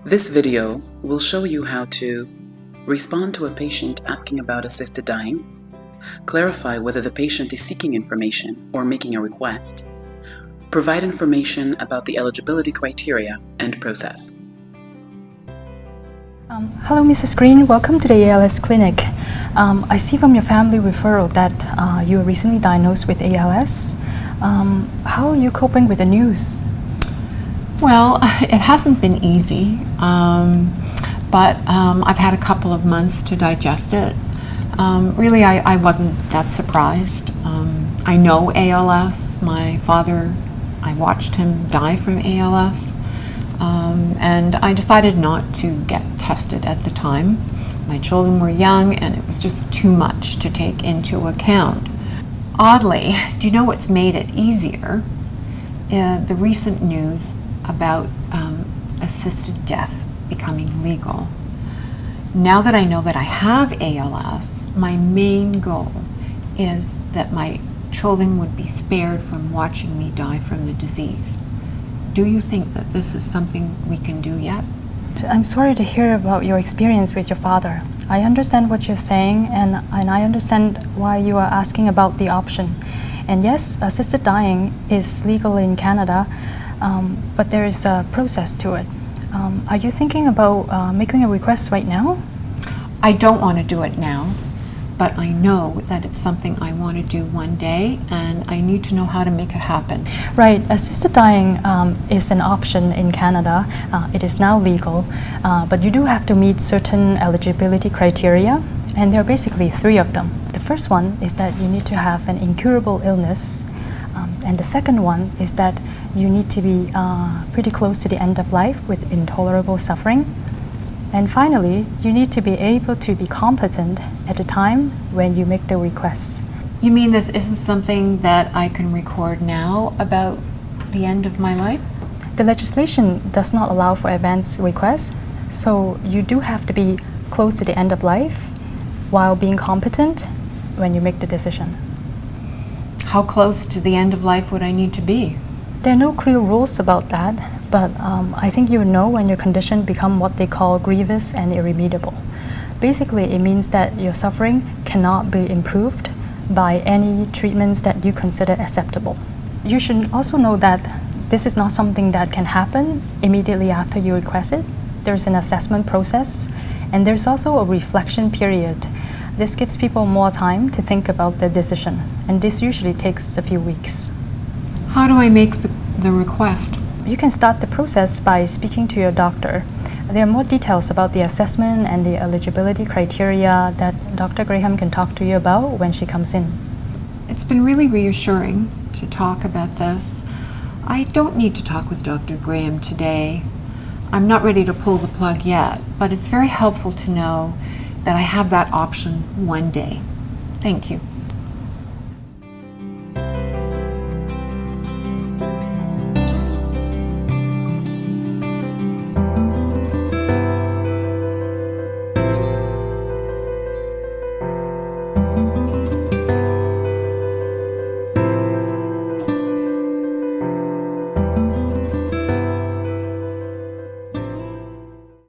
This video will show you how to respond to a patient asking about assisted dying, clarify whether the patient is seeking information or making a request, provide information about the eligibility criteria and process. Hello, Mrs. Green. Welcome to the ALS clinic. I see from your family referral that you were recently diagnosed with ALS. How are you coping with the news? Well, it hasn't been easy, but I've had a couple of months to digest it. Really, I wasn't that surprised. I know ALS. My father, I watched him die from ALS. And I decided not to get tested at the time. My children were young and it was just too much to take into account. Oddly, do you know what's made it easier? The recent news about assisted death becoming legal. Now that I know that I have ALS, my main goal is that my children would be spared from watching me die from the disease. Do you think that this is something we can do yet? I'm sorry to hear about your experience with your father. I understand what you're saying, and I understand why you are asking about the option. And yes, assisted dying is legal in Canada, but there is a process to it. Are you thinking about making a request right now? I don't want to do it now, but I know that it's something I want to do one day, and I need to know how to make it happen. Right. Assisted dying is an option in Canada. It is now legal, but you do have to meet certain eligibility criteria, and there are basically 3 of them. The first one is that you need to have an incurable illness, and the second one is that you need to be pretty close to the end of life with intolerable suffering. And finally, you need to be able to be competent at the time when you make the request. You mean this isn't something that I can record now about the end of my life? The legislation does not allow for advance requests, so you do have to be close to the end of life while being competent when you make the decision. How close to the end of life would I need to be? There are no clear rules about that, but I think you know when your condition become what they call grievous and irremediable. Basically, it means that your suffering cannot be improved by any treatments that you consider acceptable. You should also know that this is not something that can happen immediately after you request it. There's an assessment process, and there's also a reflection period. This gives people more time to think about their decision, and this usually takes a few weeks. How do I make the request? You can start the process by speaking to your doctor. There are more details about the assessment and the eligibility criteria that Dr. Graham can talk to you about when she comes in. It's been really reassuring to talk about this. I don't need to talk with Dr. Graham today. I'm not ready to pull the plug yet, but it's very helpful to know that I have that option one day. Thank you.